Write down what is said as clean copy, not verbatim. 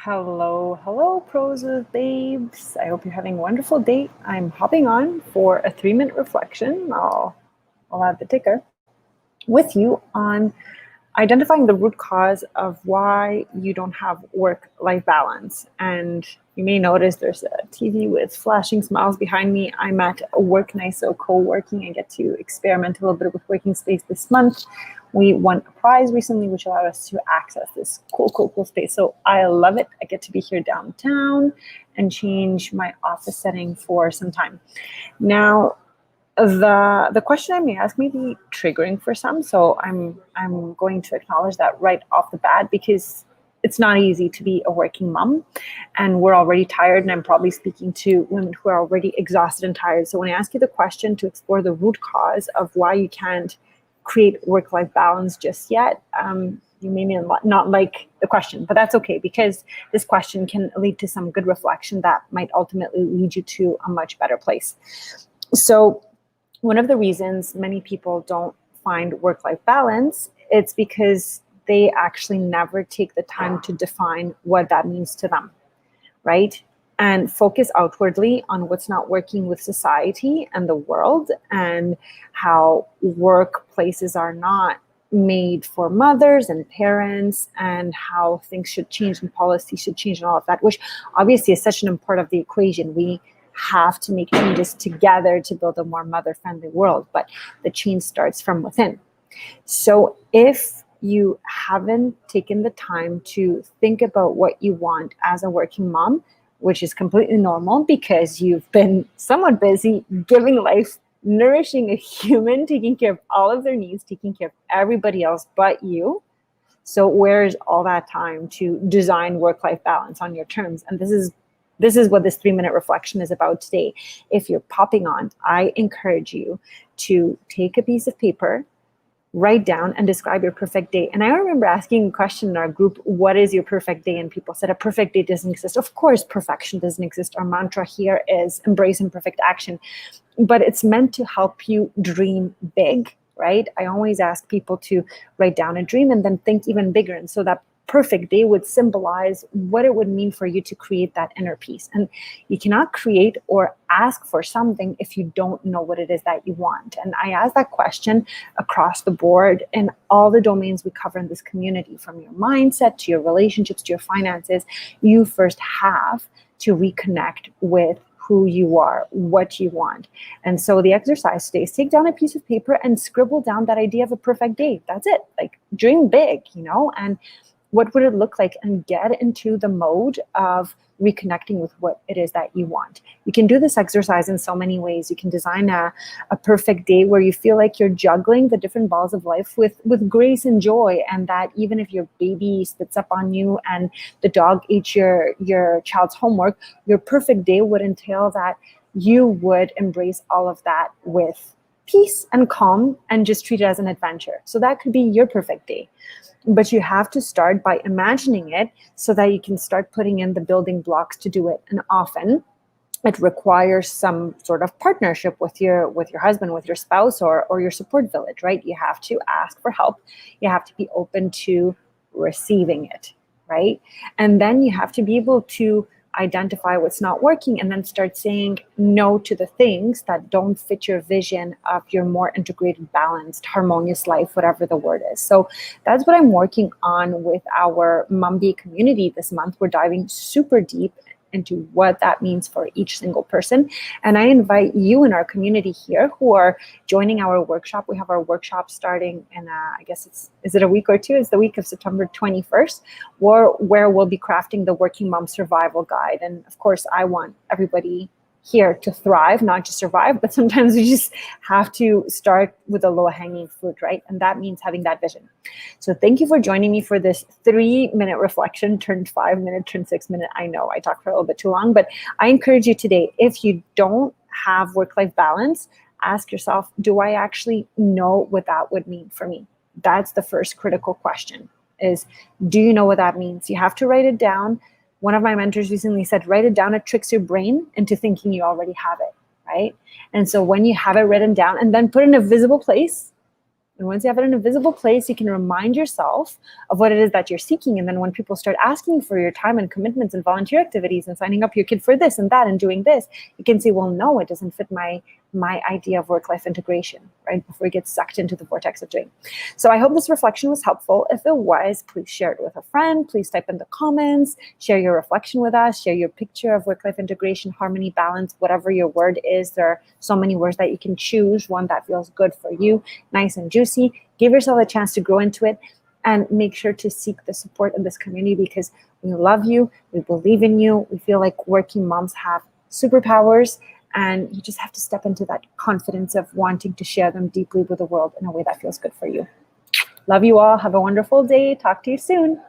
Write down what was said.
Hello, hello, pros with babes. I hope you're having a wonderful day. I'm hopping on for a 3-minute reflection. I'll add the ticker with you on identifying the root cause of why you don't have work-life balance. And you may notice there's a TV with flashing smiles behind me. I'm at a work night, so co-working. I get to experiment a little bit with working space this month. We won a prize recently, which allowed us to access this cool space. So I love it. I get to be here downtown and change my office setting for some time. Now, the question I may ask may be triggering for some, so I'm going to acknowledge that right off the bat, because it's not easy to be a working mom, and we're already tired, and I'm probably speaking to women who are already exhausted and tired. So when I ask you the question to explore the root cause of why you can't create work-life balance just yet, you may not like the question, but that's okay, because this question can lead to some good reflection that might ultimately lead you to a much better place. So one of the reasons many people don't find work-life balance, it's because they actually never take the time to define what that means to them, right? And focus outwardly on what's not working with society and the world, and how workplaces are not made for mothers and parents, and how things should change and policy should change and all of that, which obviously is such an important part of the equation. We have to make changes together to build a more mother-friendly world, but the change starts from within. So if you haven't taken the time to think about what you want as a working mom, which is completely normal because you've been somewhat busy giving life, nourishing a human, taking care of all of their needs, taking care of everybody else but you. So where's all that time to design work-life balance on your terms? And this is what this 3-minute reflection is about today. If you're popping on, I encourage you to take a piece of paper, write down and describe your perfect day. And I remember asking a question in our group, what is your perfect day? And people said a perfect day doesn't exist. Of course, perfection doesn't exist. Our mantra here is embrace imperfect action, but it's meant to help you dream big, right? I always ask people to write down a dream and then think even bigger. And so that perfect day would symbolize what it would mean for you to create that inner peace. And you cannot create or ask for something if you don't know what it is that you want. And I ask that question across the board in all the domains we cover in this community, from your mindset to your relationships to your finances. You first have to reconnect with who you are, what you want. And so the exercise today is take down a piece of paper and scribble down that idea of a perfect day. That's it. Like, dream big, and what would it look like, and get into the mode of reconnecting with what it is that you want. You can do this exercise in so many ways. You can design a perfect day where you feel like you're juggling the different balls of life with grace and joy, and that even if your baby spits up on you and the dog ate your child's homework, your perfect day would entail that you would embrace all of that with peace and calm and just treat it as an adventure. So that could be your perfect day. But you have to start by imagining it so that you can start putting in the building blocks to do it. And often it requires some sort of partnership with your husband, with your spouse, or your support village, right? You have to ask for help. You have to be open to receiving it, right? And then you have to be able to identify what's not working, and then start saying no to the things that don't fit your vision of your more integrated, balanced, harmonious life, whatever the word is. So that's what I'm working on with our Mumby community this month. We're diving super deep into what that means for each single person. And I invite you in our community here who are joining our workshop. We have our workshop starting in, I guess is it a week or two? It's the week of September 21st, where we'll be crafting the Working Mom Survival Guide. And of course, I want everybody here to thrive, not just survive, but sometimes we just have to start with a low-hanging fruit, right? And that means having that vision. So thank you for joining me for this 3-minute reflection, turned 5 minute, turned 6 minute. I know I talked for a little bit too long, but I encourage you today, if you don't have work-life balance, ask yourself, do I actually know what that would mean for me? That's the first critical question, is, do you know what that means? You have to write it down. One of my mentors recently said, write it down. It tricks your brain into thinking you already have it, right? And so when you have it written down and then put in a visible place, And once you have it in a visible place, you can remind yourself of what it is that you're seeking. And then when people start asking for your time and commitments and volunteer activities and signing up your kid for this and that and doing this, you can say, well, no, it doesn't fit my idea of work-life integration, right? Before you get sucked into the vortex of doing. So I hope this reflection was helpful. If it was, please share it with a friend. Please type in the comments, share your reflection with us, share your picture of work-life integration, harmony, balance, whatever your word is. There are so many words that you can choose, one that feels good for you, nice and juicy. Give yourself a chance to grow into it, and make sure to seek the support in this community, because we love you, we believe in you, we feel like working moms have superpowers, and you just have to step into that confidence of wanting to share them deeply with the world in a way that feels good for you. Love you all. Have a wonderful day. Talk to you soon.